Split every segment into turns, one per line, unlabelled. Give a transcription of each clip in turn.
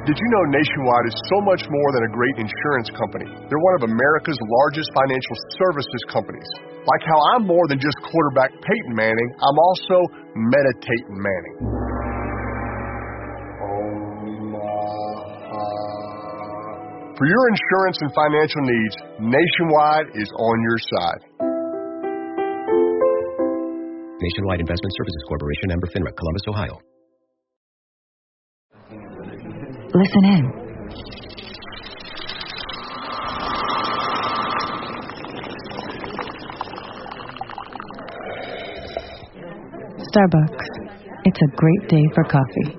Did you know Nationwide is so much more than a great insurance company? They're one of America's largest financial services companies. Like how I'm more than just quarterback Peyton Manning, I'm also meditating Manning. For your insurance and financial needs, Nationwide is on your side.
Nationwide Investment Services Corporation, member FINRA, Columbus, Ohio.
Listen in. Starbucks. It's a great day for coffee.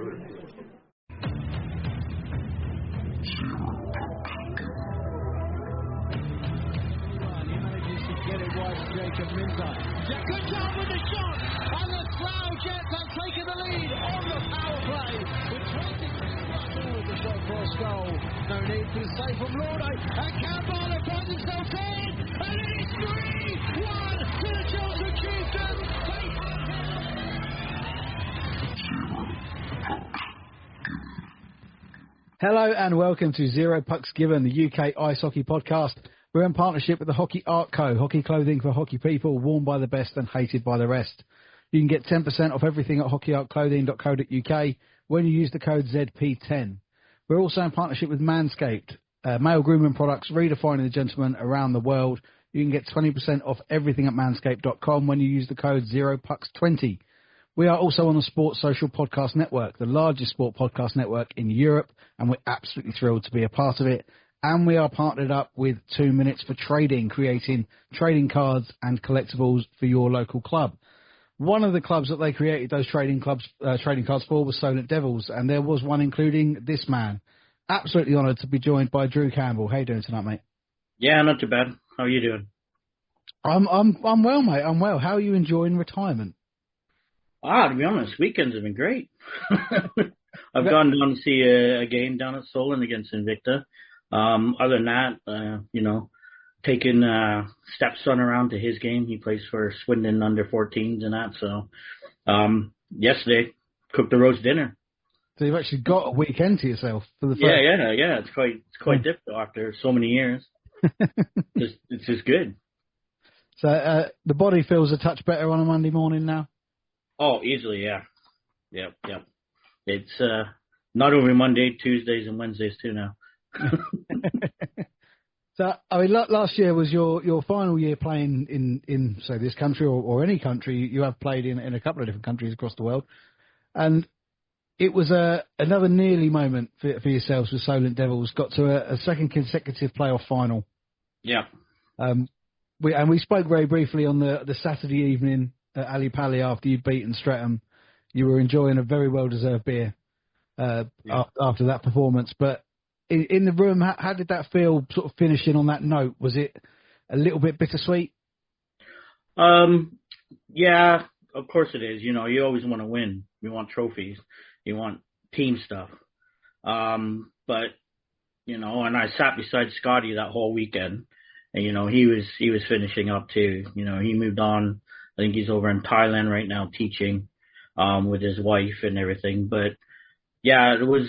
No need for the save from Lord, and Campbell finds himself in, and it's 3-1 to the Chelsea Chieftains.
Hello and welcome to Zero Pucks Given, the UK ice hockey podcast. We're in partnership with the Hockey Art Co, hockey clothing for hockey people, worn by the best and hated by the rest. You can get 10% off everything at hockeyartclothing.co.uk when you use the code ZP10. We're also in partnership with Manscaped, male grooming products redefining the gentleman around the world. You can get 20% off everything at manscaped.com when you use the code 0pucks20. We are also on the Sports Social Podcast Network, the largest sport podcast network in Europe, and we're absolutely thrilled to be a part of it. And we are partnered up with 2 Minutes for Trading, creating trading cards and collectibles for your local club. One of the clubs that they created those trading cards for was Solent Devils, and there was one including this man. Absolutely honoured to be joined by Drew Campbell. How you doing tonight, mate?
Yeah, not too bad. How are you doing?
I'm well, mate. I'm well. How are you enjoying retirement?
To be honest, weekends have been great. I've gone down to see a game down at Solent against Invicta. Other than that, taking stepson around to his game. He plays for Swindon under 14s and that. So yesterday, cooked the roast dinner.
So you've actually got a weekend to yourself for the first.
Yeah. It's quite difficult after so many years. It's just good.
So the body feels a touch better on a Monday morning now.
Oh, easily, yeah. Yep. It's not only Monday, Tuesdays, and Wednesdays too now.
So, I mean, last year was your final year playing in say, this country or any country. You have played in a couple of different countries across the world. And it was another nearly moment for yourselves with Solent Devils. Got to a second consecutive playoff final.
Yeah.
We spoke very briefly on the Saturday evening at Ali Pali after you'd beaten Streatham. You were enjoying a very well-deserved beer after that performance. But in the room, how did that feel, sort of finishing on that note? Was it a little bit bittersweet?
Yeah, of course it is. You always want to win. You want trophies. You want team stuff. But, and I sat beside Scotty that whole weekend. And, he was finishing up too. He moved on. I think he's over in Thailand right now teaching with his wife and everything. But, yeah, it was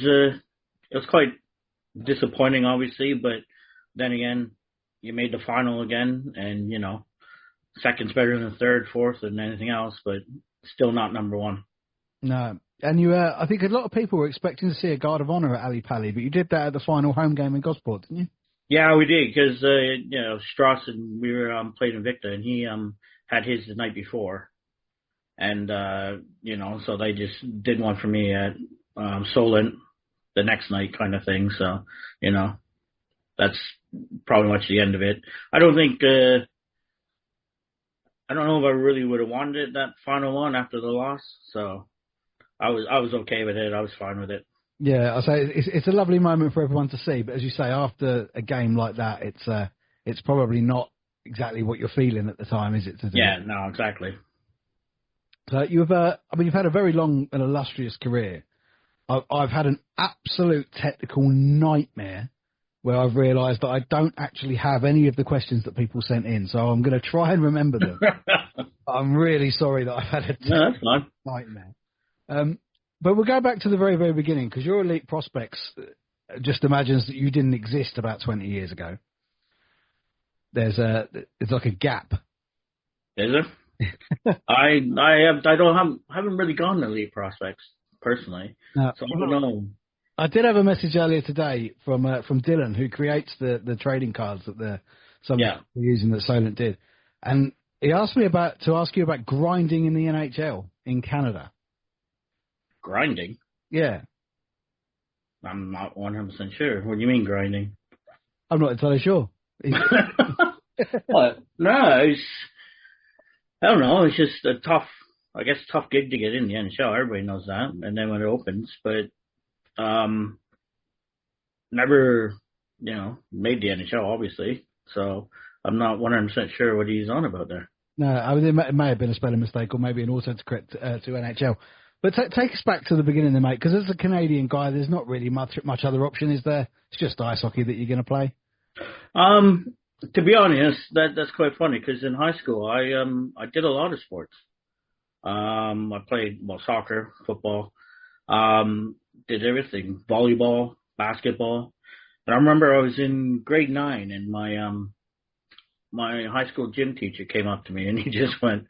quite disappointing, obviously. But then again, you made the final again. And, second's better than third, fourth, and anything else. But still not number one. No.
And you, I think a lot of people were expecting to see a guard of honour at Ali Pali. But you did that at the final home game in Gosport, didn't you?
Yeah, we did. Because, Strauss and we were played Invicta. And he had his the night before. And, so they just did one for me at Solent the next night kind of thing. So, that's probably much the end of it. I don't think, I don't know if I really would have wanted it, that final one after the loss. So I was okay with it. I was fine with it.
Yeah, I say it's a lovely moment for everyone to see. But as you say, after a game like that, it's probably not exactly what you're feeling at the time, is it?
Yeah, no, exactly.
So you've had a very long and illustrious career. I've had an absolute technical nightmare where I've realised that I don't actually have any of the questions that people sent in, so I'm going to try and remember them. I'm really sorry that I've had a technical nightmare. But we'll go back to the very, very beginning, because your elite prospects, just imagines that you didn't exist about 20 years ago. It's like a gap.
Is it? haven't really gone to Elite Prospects personally, so I don't know.
I did have a message earlier today from Dylan, who creates the trading cards that we're using that Solent did, and he asked me to ask you about grinding in the NHL in Canada.
Grinding?
Yeah.
I'm not 100% sure. What do you mean grinding?
I'm not entirely sure.
What? No, I don't know. It's just a tough gig to get in the NHL. Everybody knows that. And then when it opens, but never, made the NHL, obviously. So I'm not 100% sure what he's on about there. No,
it may have been a spelling mistake or maybe an autocorrect to NHL. But take us back to the beginning there, mate, because as a Canadian guy, there's not really much other option, is there? It's just ice hockey that you're going to play.
To be honest, that's quite funny because in high school I did a lot of sports. I played soccer, football, did everything, volleyball, basketball. And I remember I was in grade 9 and my high school gym teacher came up to me and he just went,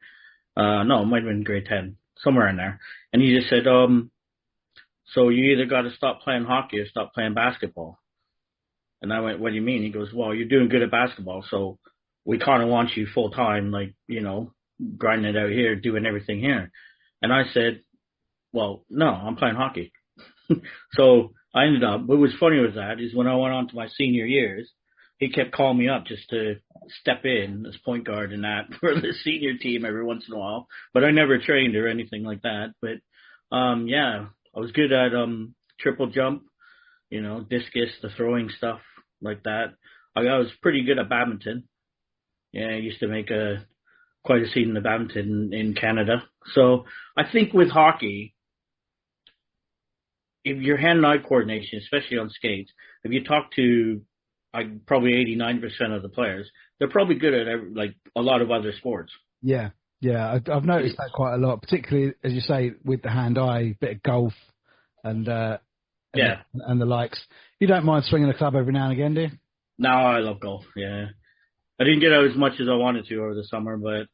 no, it might have been grade 10, somewhere in there. And he just said, so you either got to stop playing hockey or stop playing basketball. And I went, what do you mean? He goes, well, you're doing good at basketball, so we kind of want you full time, like, grinding it out here, doing everything here. And I said, well, no, I'm playing hockey. So I ended up, what was funny with that is when I went on to my senior years, he kept calling me up just to step in as point guard and that for the senior team every once in a while. But I never trained or anything like that. But, I was good at triple jump, discus, the throwing stuff like that. I was pretty good at badminton. Yeah, I used to make quite a scene in the badminton in Canada. So I think with hockey, if your hand-eye coordination, especially on skates, if you talk to probably 89% of the players, they're probably good at a lot of other sports.
Yeah, I've noticed that quite a lot, particularly as you say with the hand-eye, bit of golf and the likes. You don't mind swinging a club every now and again, do you?
No, I love golf. Yeah, I didn't get out as much as I wanted to over the summer, but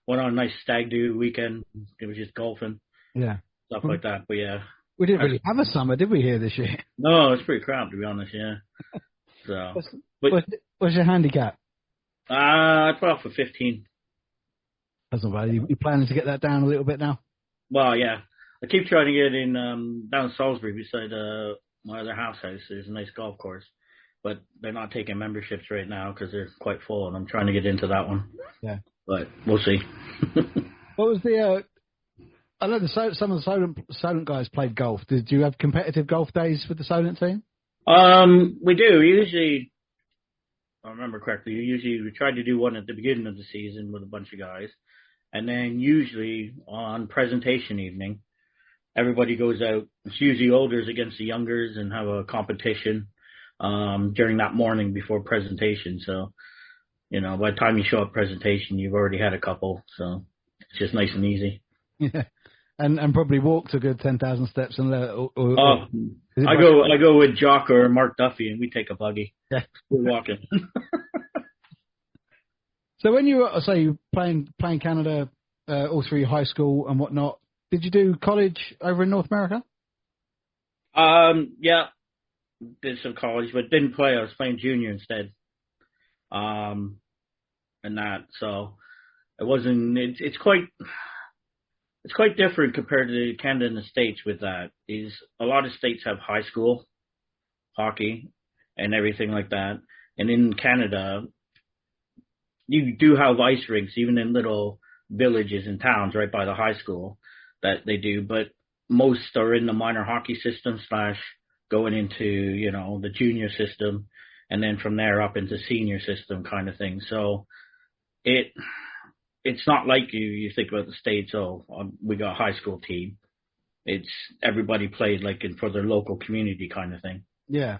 went on a nice stag do weekend. It was just golfing, stuff like that. But yeah,
we didn't really have a summer, did we, here this year?
No, it's pretty crap to be honest. Yeah. So,
what's your handicap?
I put off for 15.
That's not bad. You planning to get that down a little bit now?
Well, yeah. I keep trying to get in down Salisbury beside my other house. There's a nice golf course, but they're not taking memberships right now because they're quite full, and I'm trying to get into that one.
Yeah,
but we'll see.
What was the? I know some of the Solent guys played golf. Did you have competitive golf days with the Solent team?
We do usually. I remember correctly. We tried to do one at the beginning of the season with a bunch of guys, and then usually on presentation evening, everybody goes out. It's usually olders against the youngers and have a competition during that morning before presentation. So, by the time you show up presentation, you've already had a couple. So it's just nice and easy.
Yeah, and probably walked a good 10,000 steps and
I go with Jock or Mark Duffy, and we take a buggy.
Yeah,
we're walking.
So when you were, playing Canada all through high school and whatnot, did you do college over in North America?
Yeah, did some college, but didn't play. I was playing junior instead. And that, so it wasn't. It's quite different compared to Canada and the States. With that, is a lot of states have high school hockey and everything like that, and in Canada, you do have ice rinks, even in little villages and towns right by the high school that they do, but most are in the minor hockey system / going into, the junior system, and then from there up into senior system kind of thing. So it's not like you think about the States, we got a high school team. It's everybody played for their local community kind of thing.
Yeah.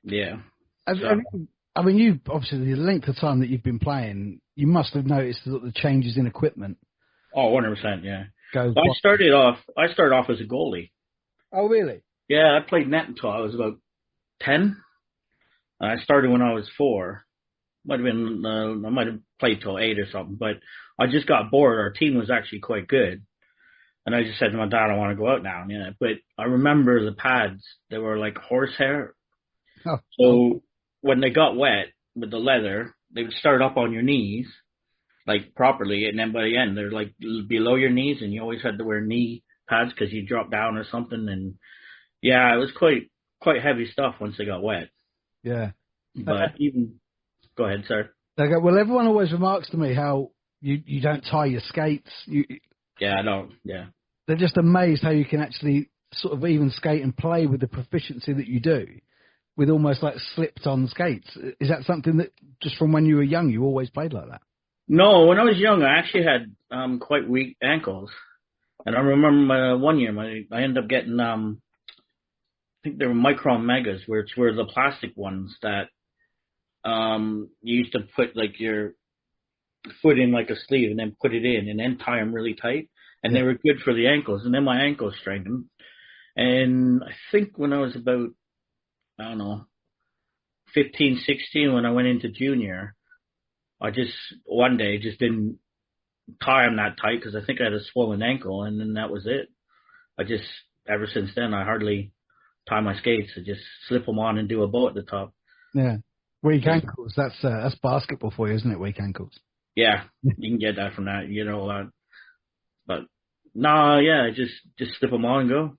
Yeah.
You obviously, the length of time that you've been playing, you must have noticed the changes in equipment.
Oh, 100%, yeah. I started off as a goalie.
Oh, really?
Yeah, I played net until I was about 10. I started when I was 4. Might have been, I might have played till 8 or something, but I just got bored. Our team was actually quite good. And I just said to my dad, I want to go out now. Yeah. But I remember the pads, they were like horsehair.
Oh.
So when they got wet with the leather, they would start up on your knees, like properly. And then by the end, they're like below your knees. And you always had to wear knee pads because you dropped down or something. And yeah, it was quite heavy stuff once they got wet.
Yeah.
But go ahead, sir.
Okay, well, everyone always remarks to me how you don't tie your skates.
Yeah, I don't. Yeah.
They're just amazed how you can actually sort of even skate and play with the proficiency that you do with almost like slipped on skates. Is that something that just from when you were young, you always played like that?
No, when I was young, I actually had quite weak ankles. And I remember one year I ended up getting, I think they were Micron Megas, which were the plastic ones that you used to put like your foot in like a sleeve and then put it in and then tie them really tight. And they were good for the ankles. And then my ankles strengthened. And I think when I was about, 15, 16, when I went into junior, I just one day just didn't tie them that tight because I think I had a swollen ankle. And then that was it. Ever since then, I hardly tie my skates. I just slip them on and do a bow at the top.
Yeah. Weak ankles. That's basketball for you, isn't it? Weak ankles.
Yeah, you can get that from that, but no, yeah, just slip them on and go.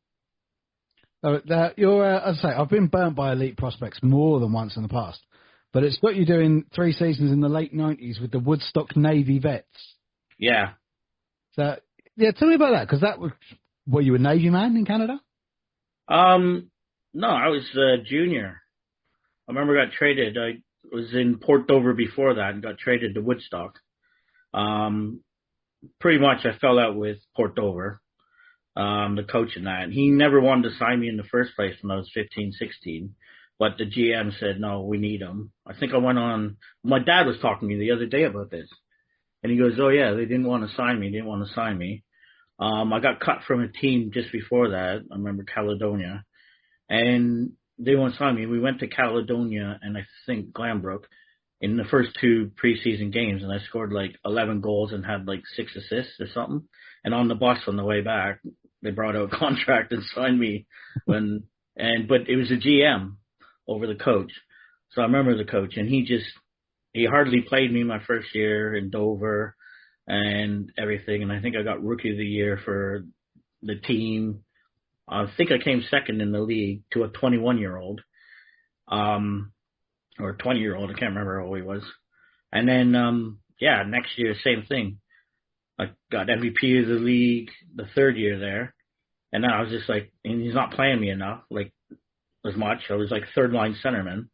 As I say, I've been burnt by elite prospects more than once in the past, but it's got you doing 3 seasons in the late 90s with the Woodstock Navy Vets.
Yeah.
So, yeah, tell me about that, because were you a Navy man in Canada?
No, I was a junior. I remember I got traded. I was in Port Dover before that and got traded to Woodstock. Pretty much I fell out with Port Dover, the coach in that. He never wanted to sign me in the first place when I was 15, 16. But the GM said, no, we need him. I think I went on. My dad was talking to me the other day about this. And he goes, oh, yeah, they didn't want to sign me. I got cut from a team just before that. I remember Caledonia. And they won't sign me. We went to Caledonia and I think Glanbrook in the first 2 preseason games, and I scored like 11 goals and had like 6 assists or something. And on the bus on the way back, they brought out a contract and signed me. But it was a GM over the coach. So I remember the coach, and he hardly played me my first year in Dover and everything. And I think I got Rookie of the Year for the team. I think I came second in the league to a 21-year-old, or a 20-year-old. I can't remember how old he was. And then, next year, same thing. I got MVP of the league the 3rd year there. And then I was just like, and he's not playing me enough, like as much. I was like 3rd-line centerman.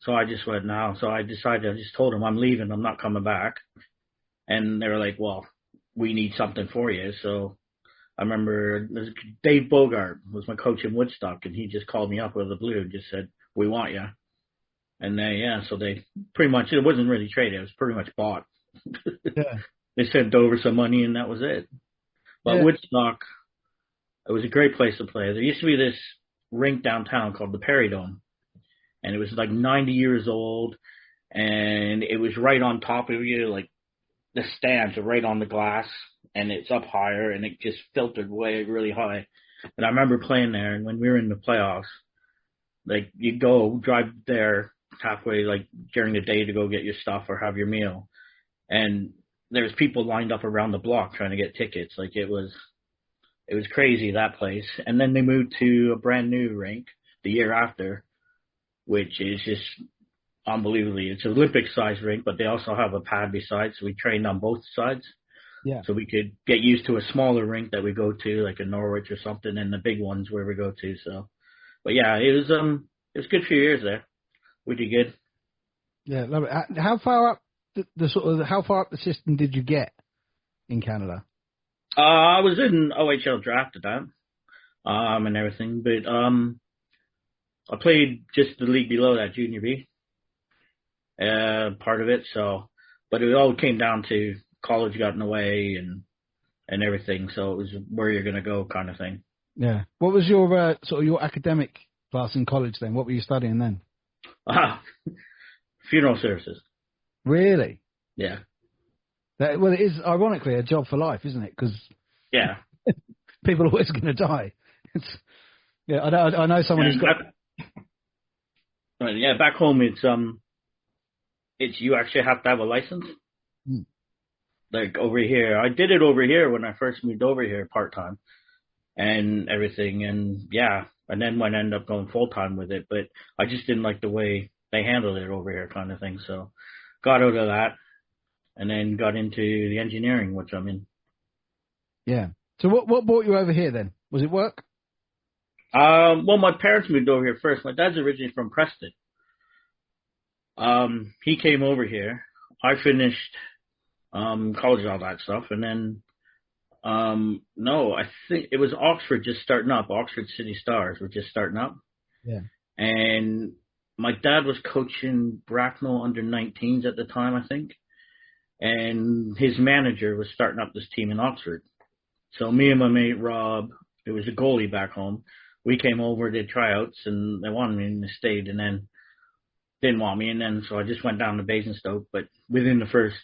So I just went now. So I decided, I just told him I'm leaving. I'm not coming back. And they were like, well, we need something for you. So I remember Dave Bogart was my coach in Woodstock, and he just called me up out of the blue and just said, we want you. And so they pretty much, it wasn't really traded. It was pretty much bought.
Yeah.
They sent over some money, and that was it. But Woodstock, it was a great place to play. There used to be this rink downtown called the Perry Dome, and it was like 90 years old, and it was right on top of you, like the stands are right on the glass, and it's up higher, and it just filtered way really high. And I remember playing there, and when we were in the playoffs, like you'd go drive there halfway, like during the day to go get your stuff or have your meal, and there's people lined up around the block trying to get tickets. Like it was crazy, that place. And then they moved to a brand new rink the year after, which is just unbelievably. It's an Olympic-sized rink, but they also have a pad beside, so we trained on both sides.
Yeah.
So we could get used to a smaller rink that we go to, like in Norwich or something, and the big ones where we go to. So, but yeah, it was a good few years there. We did good.
Yeah, love it. How far up how far up the system did you get in Canada?
I was in OHL draft at that, and everything, but I played just the league below that, Junior B, part of it. So, but it all came down to college got in the way and everything. So it was where you're going to go kind of thing.
Yeah. What was your sort of your academic class in college then? What were you studying then?
Funeral services.
Really?
Yeah.
Well, it is ironically a job for life, isn't it? Because
Yeah.
people are always going to die. Yeah, I know someone who's got.
Yeah, back home it's you actually have to have a license. Like over here, I did it over here when I first moved over here part time and everything, and yeah, and then when I ended up going full time with it, but I just didn't like the way they handled it over here, kind of thing. So got out of that, and then got into the engineering, which I'm in.
Yeah. So what brought you over here then? Was it work?
Well, my parents moved over here first. My dad's originally from Preston. He came over here. I finished college, all that stuff, and then no, I think it was Oxford just starting up. Oxford City Stars were just starting up.
Yeah.
And my dad was coaching Bracknell under 19s at the time, I think. And his manager was starting up this team in Oxford. So me and my mate Rob, it was a goalie back home, we came over, did tryouts, and they wanted me and they stayed, and then didn't want me, and then so I just went down to Basingstoke. But within the first,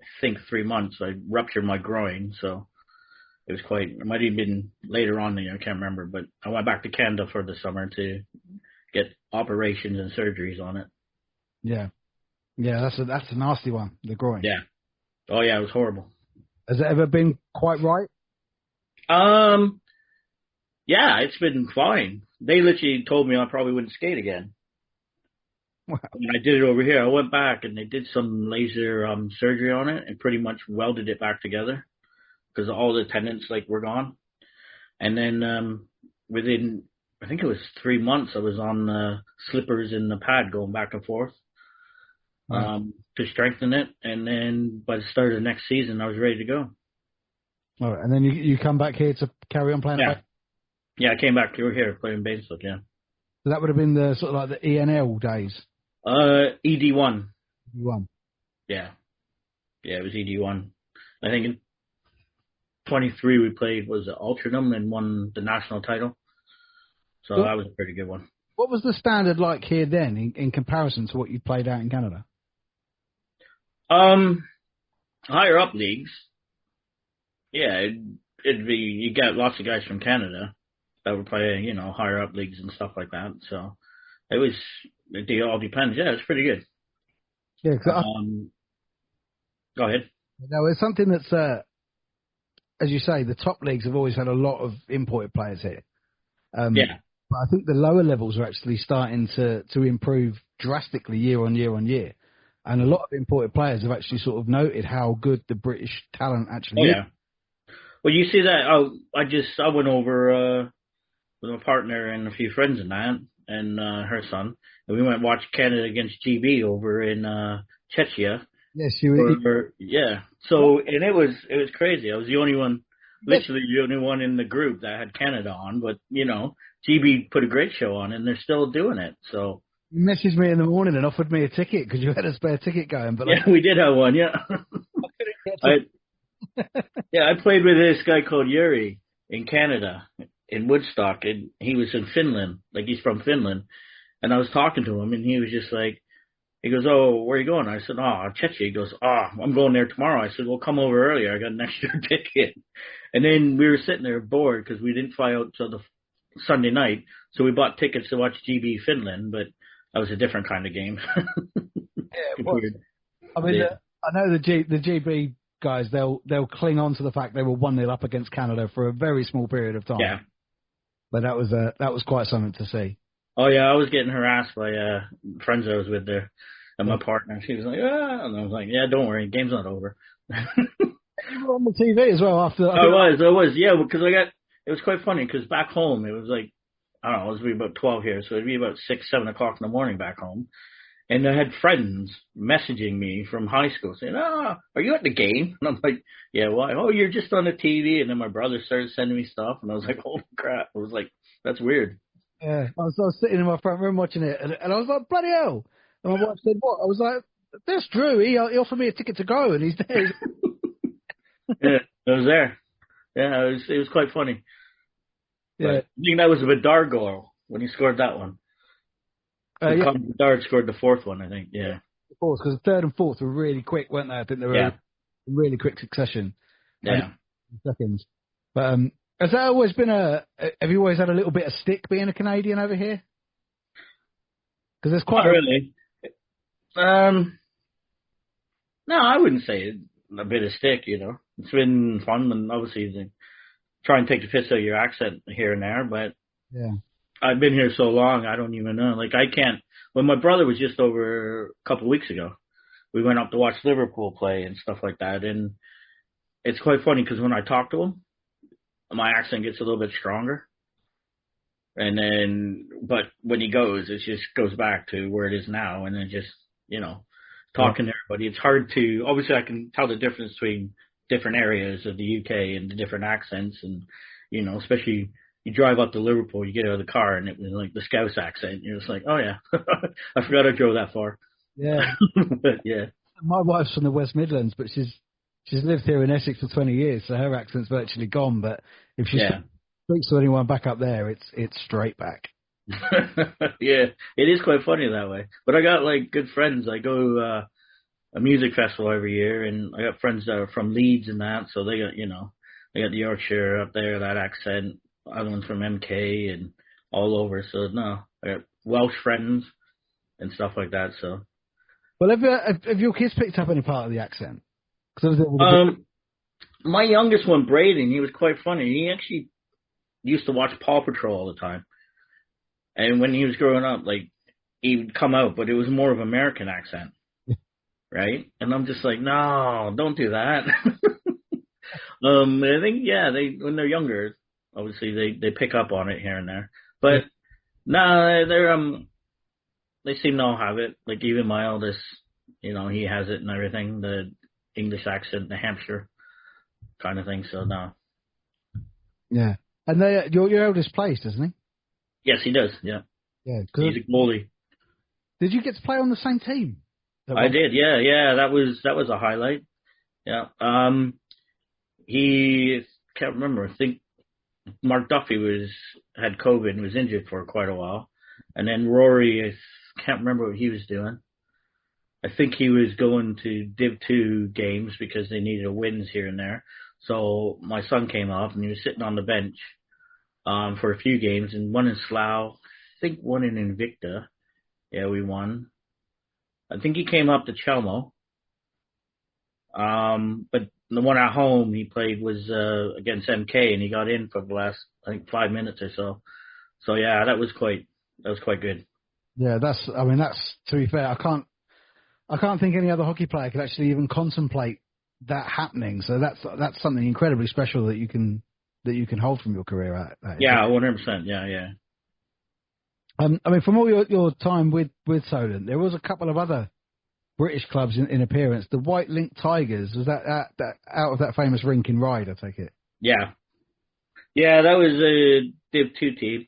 I think, 3 months, I ruptured my groin, so it was it might have been later on in the year, I can't remember, but I went back to Canada for the summer to get operations and surgeries on it.
Yeah. Yeah, that's a nasty one, the groin.
Yeah. Oh, yeah, it was horrible.
Has it ever been quite right?
Yeah, it's been fine. They literally told me I probably wouldn't skate again.
Wow.
When I did it over here, I went back and they did some laser surgery on it and pretty much welded it back together because all the tendons were gone. And then within, I think it was 3 months, I was on the slippers in the pad going back and forth to strengthen it. And then by the start of the next season, I was ready to go.
All right, and then you come back here to carry on playing.
Yeah. Yeah, I came back over here playing baseball. Yeah.
So that would have been the sort of like the ENL days.
ED1.
ED1.
Yeah. Yeah, it was ED1. I think in 23 we played was Altrincham and won the national title. So that was a pretty good one.
What was the standard like here then in comparison to what you played out in Canada?
Higher up leagues. Yeah, it'd be, you get lots of guys from Canada that would play, higher up leagues and stuff like that. So it all depends. Yeah, it's pretty good.
Yeah.
Go ahead.
Now, it's something that's, as you say, the top leagues have always had a lot of imported players here.
Yeah.
But I think the lower levels are actually starting to improve drastically year on year on year. And a lot of imported players have actually sort of noted how good the British talent actually is.
Yeah. Well, you see that, I went over with my partner and a few friends and that, and her son, and we went and watched Canada against GB over in Czechia.
Yes, you were.
Yeah. So, and it was crazy. I was the only one, literally the only one in the group that had Canada on, but, GB put a great show on, and they're still doing it, so.
You messaged me in the morning and offered me a ticket because you had a spare ticket going. But
yeah, we did have one, yeah. I played with this guy called Yuri in Canada, in Woodstock, and he was in Finland, he's from Finland, and I was talking to him, and he was just he goes, "Oh, where are you going?" I said, "Oh, Czechia." He goes, "Oh, I'm going there tomorrow." I said, "Well, come over earlier. I got an extra ticket." And then we were sitting there bored because we didn't fly out till the Sunday night, so we bought tickets to watch GB Finland, but that was a different kind of game.
Yeah, it was. I mean, I know the GB guys, they'll cling on to the fact they were 1-0 up against Canada for a very small period of time.
Yeah.
But that was quite something to see.
Oh yeah, I was getting harassed by friends I was with there, and my partner. She was like, "Ah," and I was like, "Yeah, don't worry, game's not over."
You were on the TV as well after.
I was, yeah, because it was quite funny because back home it was I don't know, it was about 12 here, so it'd be about 6, 7 o'clock in the morning back home. And I had friends messaging me from high school saying, "Ah, are you at the game?" And I'm like, "Yeah, why?" "Oh, you're just on the TV." And then my brother started sending me stuff, and I was like, "Holy crap." I was like, "That's weird."
Yeah, I was sitting in my front room watching it, and I was like, "Bloody hell." And my wife said, "What?" I was like, "That's Drew. He offered me a ticket to go, and he's there."
Yeah, I was there. Yeah, it was quite funny.
Yeah.
But I think that was a Bedard goal. when he scored that one.
Yeah,
Connor Bedard scored the fourth one, I think. Yeah.
of course, because the third and fourth were really quick, weren't they? I think they were in really quick succession.
Yeah.
Seconds. But has that always been have you always had a little bit of stick being a Canadian over here? Because there's quite
Not really. No, I wouldn't say a bit of stick, you know. It's been fun, and obviously they try and take the piss out of your accent here and there, but
yeah.
I've been here so long, I don't even know. Like, I can't. When my brother was just over a couple of weeks ago, we went up to watch Liverpool play and stuff like that, and it's quite funny because when I talk to him, my accent gets a little bit stronger. And then, but when he goes, it just goes back to where it is now, and then just, you know, talking to everybody. It's hard to, obviously I can tell the difference between different areas of the UK and the different accents, and, you know, especially you drive up to Liverpool, you get out of the car, and it was like the Scouse accent. You're just like, oh yeah, I forgot I drove that far.
Yeah.
But yeah.
My wife's from the West Midlands, but she's lived here in Essex for 20 years, so her accent's virtually gone. But if she speaks to anyone back up there, it's straight back.
Yeah, it is quite funny that way. But I got like good friends. I go a music festival every year, and I got friends that are from Leeds and that, so they got, you know, they got the Yorkshire up there, that accent. Other ones from MK and all over. So no, I got Welsh friends and stuff like that. So.
Well, have your kids picked up any part of the accent?
My youngest one, Braden, he was quite funny. He actually used to watch Paw Patrol all the time. And when he was growing up, like, he would come out, but it was more of American accent. Right? And I'm just like, no, don't do that. I think, when they're younger, obviously they pick up on it here and there. But, no, they seem to all have it. Like, even my eldest, you know, he has it and everything, the English accent, the Hampshire kind of thing, so no.
Yeah. And your eldest plays, doesn't he?
Yes, he does, yeah.
Yeah.
He's a goalie.
Did you get to play on the same team?
I did, yeah. That was a highlight. Yeah. He can't remember. I think Mark Duffy had COVID and was injured for quite a while. And then Rory, I can't remember what he was doing. I think he was going to Div 2 games because they needed wins here and there. So my son came up and he was sitting on the bench for a few games, and one in Slough, I think one in Invicta. Yeah, we won. I think he came up to Chelmo. But the one at home he played was against MK, and he got in for the last, I think, 5 minutes or so. So yeah, that was quite good. Yeah,
that's to be fair, I can't think any other hockey player could actually even contemplate that happening. So that's something incredibly special that you can hold from your career at.
Yeah, 100%. Yeah.
From all your time with Solent, there was a couple of other British clubs in appearance. The White Link Tigers, was that out of that famous rink in Ryde, I take it?
Yeah, that was a Div 2 team.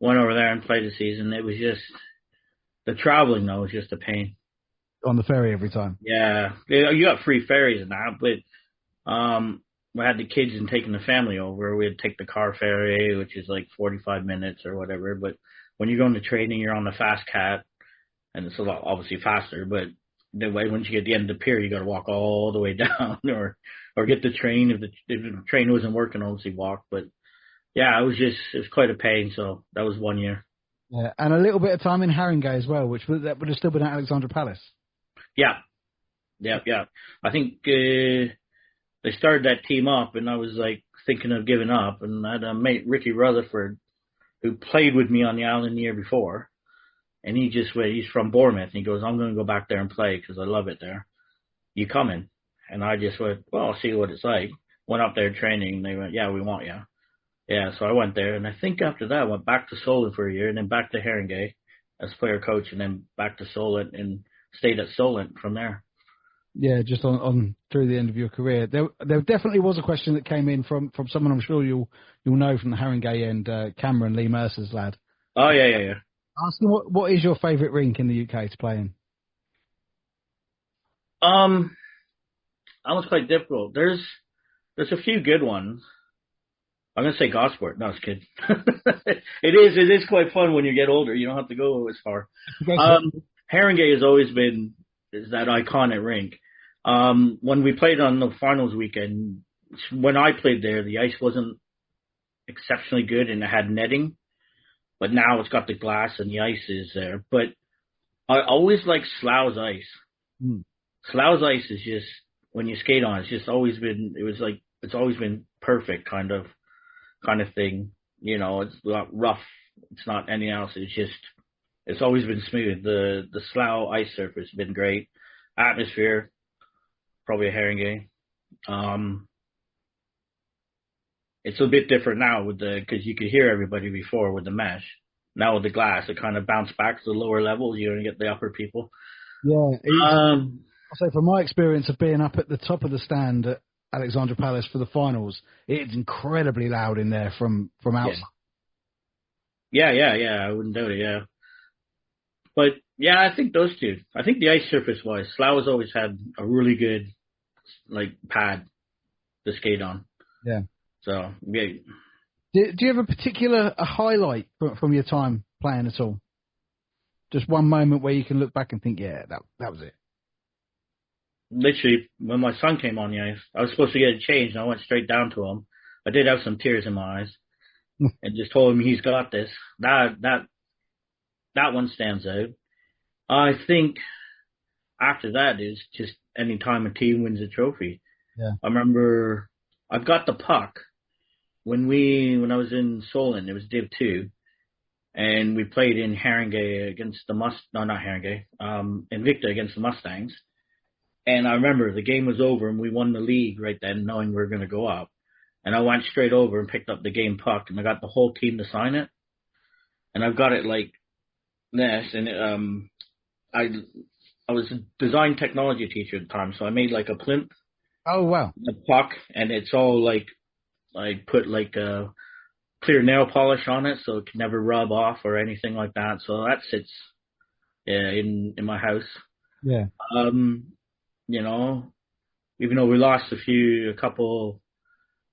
Went over there and played the season. It was just, the traveling though was just a pain.
On the ferry every time.
Yeah, you got free ferries and that, but we had the kids and taking the family over. We'd take the car ferry, which is like 45 minutes or whatever. But when you're going to training, you're on the Fast Cat, and it's a lot obviously faster. But the way once you get to the end of the pier, you got to walk all the way down, or get the train. If the train wasn't working, obviously walk. But yeah, it was quite a pain. So that was 1 year.
Yeah, and a little bit of time in Haringey as well, that would have still been at Alexandra Palace.
Yeah. I think they started that team up, and I was like thinking of giving up. And I had a mate, Ricky Rutherford, who played with me on the island the year before, and he's from Bournemouth, and he goes, "I'm going to go back there and play because I love it there. You coming?" And I just went, "Well, I'll see what it's like." Went up there training, and they went, "Yeah, we want you." Yeah, so I went there, and I think after that I went back to Solent for a year, and then back to Haringey as player coach, and then back to Solent, and stayed at Solent from there. Yeah,
just on through the end of your career. There definitely was a question that came in from someone I'm sure you'll know from the Haringey end, Cameron, Lee Mercer's lad.
Oh, yeah.
Asking what is your favourite rink in the UK to play in?
That was quite difficult. There's a few good ones. I'm gonna say Gosport. No, I was kidding. It is quite fun when you get older. You don't have to go as far. Haringey has always been is that iconic rink. When we played on the finals weekend, when I played there, the ice wasn't exceptionally good and it had netting, but now it's got the glass and the ice is there. But I always like Slough's ice. Slough's ice is just when you skate on, it's just always been. It was like it's always been perfect kind of thing. You know, it's not rough. It's not anything else. It's always been smooth. The Slough ice surface has been great. Atmosphere, probably a Haringey. It's a bit different now because you could hear everybody before with the mesh. Now with the glass, it kind of bounced back to the lower levels. You don't get the upper people.
Yeah. I'll say from my experience of being up at the top of the stand at Alexandra Palace for the finals, it's incredibly loud in there from outside.
Yeah. I wouldn't doubt it, yeah. But, yeah, I think those two. I think the ice surface-wise, Slough has always had a really good, pad to skate on.
Yeah.
So, yeah.
Do you have a particular highlight from your time playing at all? Just one moment where you can look back and think, yeah, that was it.
Literally, when my son came on the ice, I was supposed to get it changed, and I went straight down to him. I did have some tears in my eyes, and just told him he's got this. That one stands out. I think after that is just any time a team wins a trophy.
Yeah.
I remember I've got the puck when I was in Solent. It was Div 2, and we played in Haringey against Invicta against the Mustangs. And I remember the game was over and we won the league right then, knowing we were going to go up. And I went straight over and picked up the game puck, and I got the whole team to sign it. And I've got it like this. And I was a design technology teacher at the time, so I made like a plinth.
Oh wow!
A puck, and it's all like I put like a clear nail polish on it, so it can never rub off or anything like that. So that sits in my house.
Yeah.
You know, even though we lost a couple,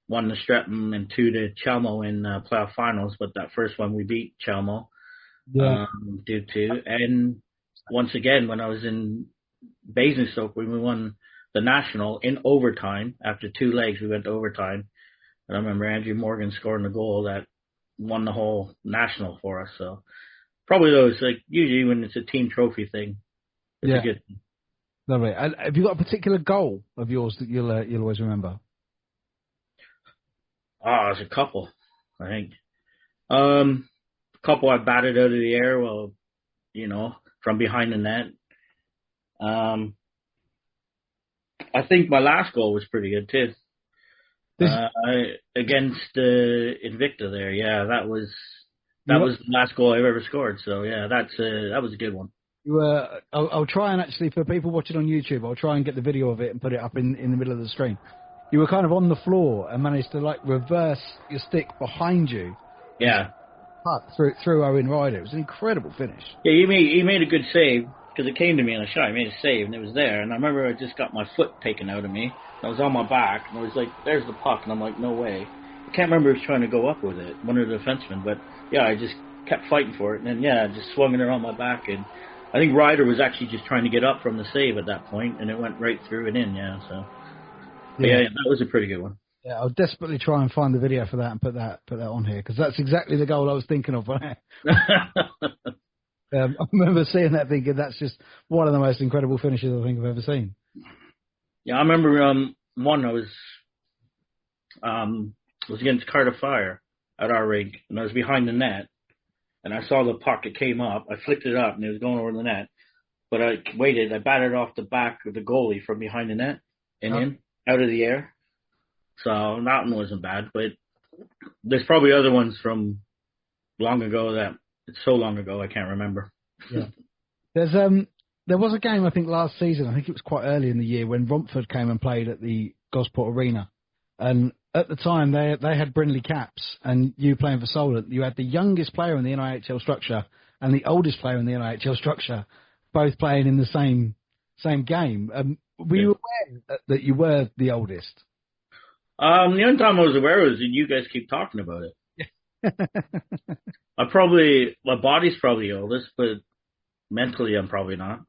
one to Streatham and two to Chelmo in playoff finals, but that first one we beat Chelmo due to. And once again, when I was in Basingstoke, when we won the national in overtime, after 2 legs, we went to overtime. And I remember Andrew Morgan scoring the goal that won the whole national for us. So probably those, like usually when it's a team trophy thing, it's a good thing.
Lovely. And have you got a particular goal of yours that you'll always remember?
There's a couple, I think. A couple I batted out of the air, from behind the net. I think my last goal was pretty good too. Against Invicta there, that was the last goal I've ever scored. So that was a good one.
I'll try and actually, for people watching on YouTube, I'll try and get the video of it and put it up in the middle of the screen. You were kind of on the floor and managed to reverse your stick behind you.
Yeah.
Through Owen Ryder. It was an incredible finish.
Yeah, he made a good save because it came to me in a shot. He made a save and it was there. And I remember I just got my foot taken out of me. I was on my back and I was like, there's the puck. And I'm like, no way. I can't remember who was trying to go up with it, one of the defensemen. But I just kept fighting for it. And then, just swung it around my back. And I think Ryder was actually just trying to get up from the save at that point, and it went right through and in, so. That was a pretty good one.
Yeah, I'll desperately try and find the video for that and put that on here, because that's exactly the goal I was thinking of. I remember seeing that thinking that's just one of the most incredible finishes I think I've ever seen.
Yeah, I remember one I was against Cardiff Fire at our rink, and I was behind the net. And I saw the puck, it came up, I flicked it up, and it was going over the net. But I waited, I batted off the back of the goalie from behind the net and in, out of the air. So that one wasn't bad, but there's probably other ones from long ago that, it's so long ago, I can't remember.
Yeah. There was a game, I think, last season, I think it was quite early in the year, when Romford came and played at the Gosport Arena. And at the time, they had Brindley caps, and you playing for Solent, you had the youngest player in the NIHL structure and the oldest player in the NIHL structure, both playing in the same game. Were you aware that you were the oldest?
The only time I was aware was that you guys keep talking about it. My body's probably oldest, but mentally I'm probably not.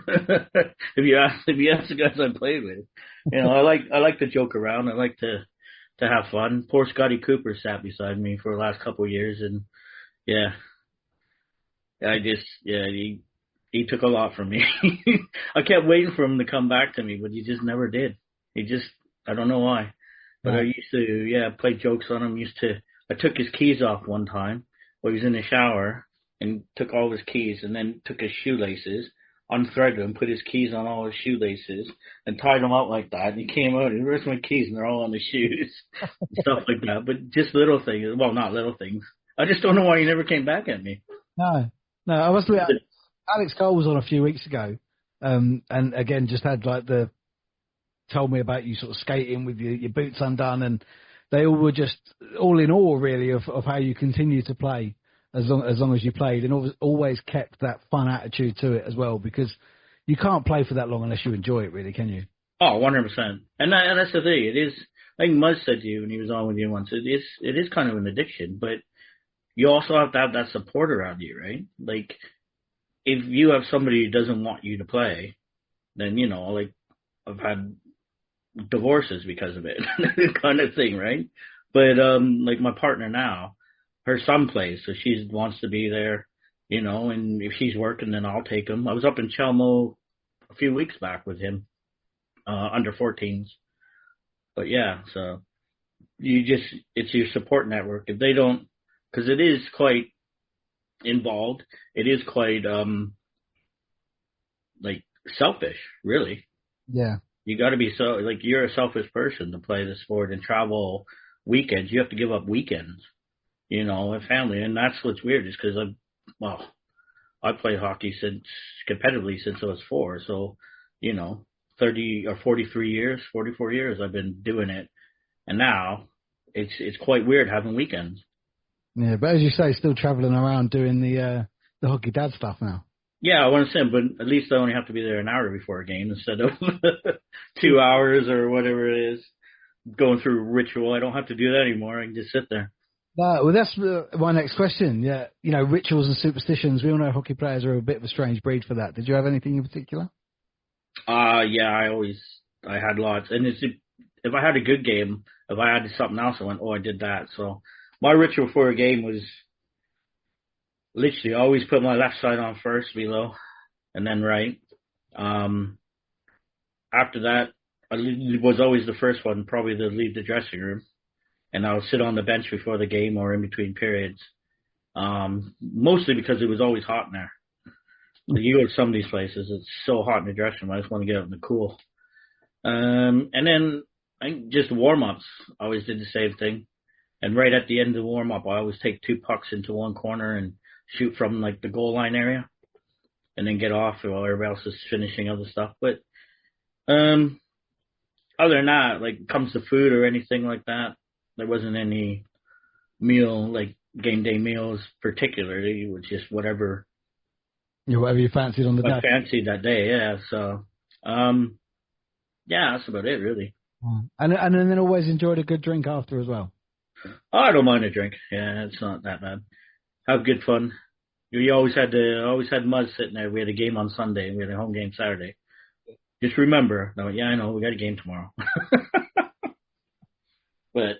If you ask the guys I played with, I like to joke around. I like to have fun. Poor Scotty Cooper sat beside me for the last couple of years, and yeah, he took a lot from me. I kept waiting for him to come back to me, but he just never did. I don't know why. But I used to, play jokes on him. I took his keys off one time while he was in the shower and took all his keys and then took his shoelaces, unthreaded them, put his keys on all his shoelaces and tied them up like that. And he came out and where's my keys? And they're all on the shoes, stuff like that. But just little things. Well, not little things. I just don't know why he never came back at me.
No, I must admit, Alex Cole was on a few weeks ago, and again just had told me about you sort of skating with your boots undone, and they all were just all in awe really of how you continue to play as long as you played, and always kept that fun attitude to it as well, because you can't play for that long unless you enjoy it, really, can you?
Oh, 100%. And that's the thing. It is, I think Muzz said to you when he was on with you once, it is kind of an addiction, but you also have to have that support around you, right? Like, if you have somebody who doesn't want you to play, then, I've had divorces because of it, kind of thing, right? But, my partner now, her son plays, so she wants to be there, and if she's working, then I'll take him. I was up in Chelmo a few weeks back with him, under 14s. But yeah, so it's your support network. If they don't, because it is quite involved, it is quite, selfish, really.
Yeah.
You got to be you're a selfish person to play the sport and travel weekends. You have to give up weekends, and family. And that's what's weird is because I played hockey competitively since I was 4. So, 30 or 43 years, 44 years I've been doing it. And now it's quite weird having weekends.
Yeah, but as you say, still traveling around doing the hockey dad stuff now.
Yeah, I want to say, but at least I only have to be there an hour before a game instead of 2 hours or whatever it is. Going through ritual, I don't have to do that anymore. I can just sit there.
Well, that's my next question. Yeah, rituals and superstitions. We all know hockey players are a bit of a strange breed for that. Did you have anything in particular?
Yeah, I had lots. And if I had a good game, if I had something else, I went, I did that. So my ritual for a game was literally always put my left side on first, below, and then right. After that, I was always the first one, probably to leave the dressing room, and I would sit on the bench before the game or in between periods. Mostly because it was always hot in there. You go to some of these places, it's so hot in the dressing room. I just want to get out in the cool. And then I think just warm-ups, I always did the same thing. And right at the end of the warm-up, I always take 2 pucks into one corner and shoot from the goal line area, and then get off while everybody else is finishing other stuff. But other than that, comes to food or anything like that, there wasn't any meal, game day meals particularly. It was just whatever.
Whatever you fancied on the day.
I fancied that day, yeah. So, that's about it, really.
And then always enjoyed a good drink after as well.
Oh, I don't mind a drink. Yeah, it's not that bad. Have good fun. We always had Muzz sitting there. We had a game on Sunday and we had a home game Saturday. Just remember, I know we got a game tomorrow. But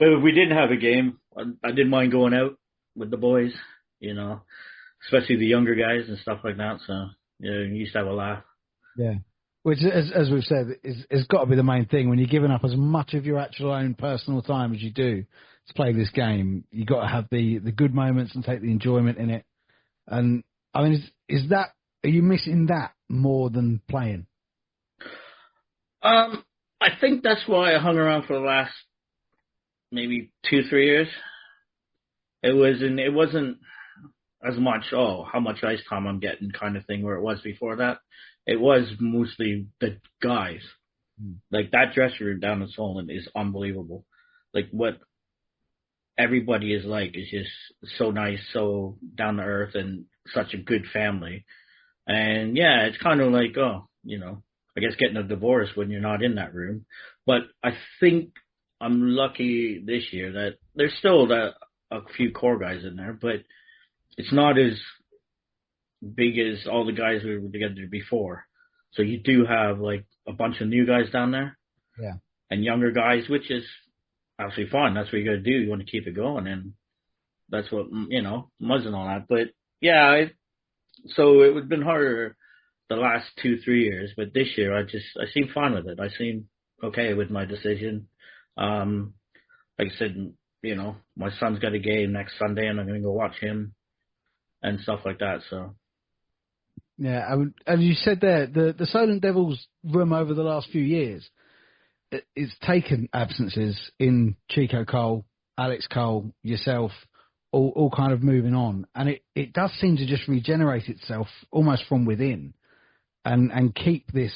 if we didn't have a game, I didn't mind going out with the boys, especially the younger guys and stuff like that. So we used to have a laugh. Yeah.
Which, as we've said, is got to be the main thing. When you're giving up as much of your actual own personal time as you do to play this game, you got to have the good moments and take the enjoyment in it. And I mean, are you missing that more than playing?
I think that's why I hung around for the last maybe 2-3 years. It wasn't as much, how much ice time I'm getting kind of thing where it was before that. It was mostly the guys. That dressing room down in Solent is unbelievable. What everybody is is just so nice, so down to earth, and such a good family. And yeah, it's kind of I guess getting a divorce when you're not in that room. But I think I'm lucky this year that there's still a few core guys in there, but it's not as big as all the guys we were together before. So you do have like a bunch of new guys down there, and younger guys, which is absolutely fun. That's what you got to do. You want to keep it going, and that's what Muzz and all that. But yeah, so it would have been harder the last 2-3 years, but this year I seem fine with it. I seem okay with my decision. Like I said, my son's got a game next Sunday, and I'm going to go watch him and stuff like that. So.
Yeah, as you said there, the Solent Devils room over the last few years, it's taken absences in Chico Cole, Alex Cole, yourself, all kind of moving on. And it does seem to just regenerate itself almost from within and keep this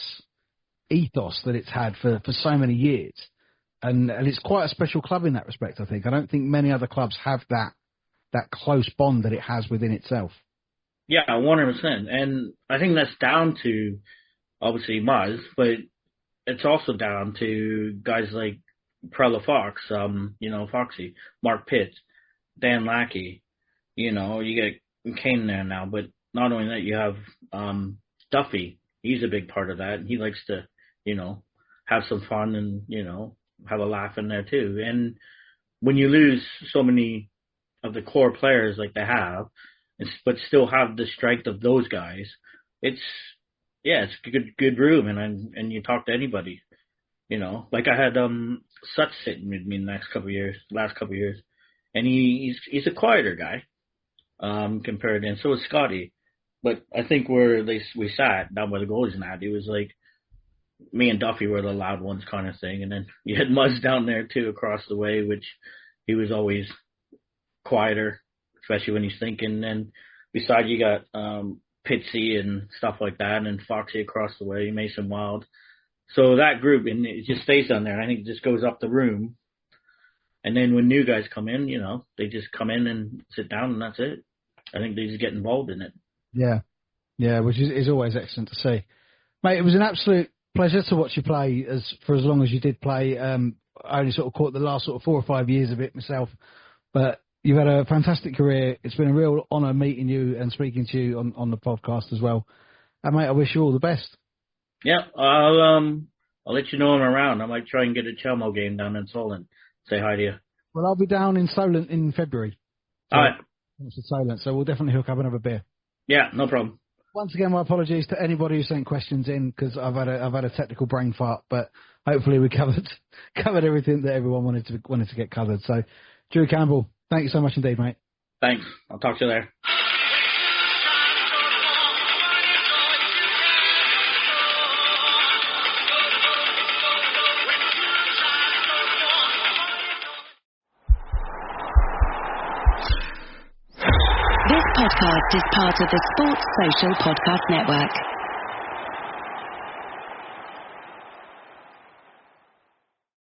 ethos that it's had for so many years. And it's quite a special club in that respect, I think. I don't think many other clubs have that close bond that it has within itself.
Yeah, 100%. And I think that's down to, obviously, Muzz, but it's also down to guys like Prella Fox, Foxy, Mark Pitts, Dan Lackey. You get Kane there now, but not only that, you have Duffy. He's a big part of that, and he likes to, have some fun and, have a laugh in there too. And when you lose so many of the core players like they have, but still have the strength of those guys, it's a good room, and you talk to anybody, like I had Sutch sitting with me the last couple of years, and he's a quieter guy compared, and so is Scotty. But I think where we sat down by the goalies and that, it was like me and Duffy were the loud ones kind of thing, and then you had Muzz down there too across the way, which he was always quieter, especially when he's thinking. And beside you got Pitsy and stuff like that, and Foxy across the way, Mason Wild. So that group, and it just stays down there. I think it just goes up the room. And then when new guys come in, they just come in and sit down, and that's it. I think they just get involved in it.
Yeah, which is always excellent to see. Mate, it was an absolute pleasure to watch you play for as long as you did play. I only sort of caught the last sort of 4 or 5 years of it myself. But you've had a fantastic career. It's been a real honour meeting you and speaking to you on the podcast as well. And, mate, I wish you all the best.
Yeah, I'll let you know I'm around. I might try and get a Chelmo game down in Solent. Say hi to you.
Well, I'll be down in Solent in February.
All right.
It's Solent, so we'll definitely hook up and have a beer.
Yeah, no problem.
Once again, my apologies to anybody who sent questions in, because I've had a technical brain fart, but hopefully we covered everything that everyone wanted to get covered. So, Drew Campbell, thank you so much indeed, mate.
Thanks. I'll talk to you there.
This podcast is part of the Sports Social Podcast Network.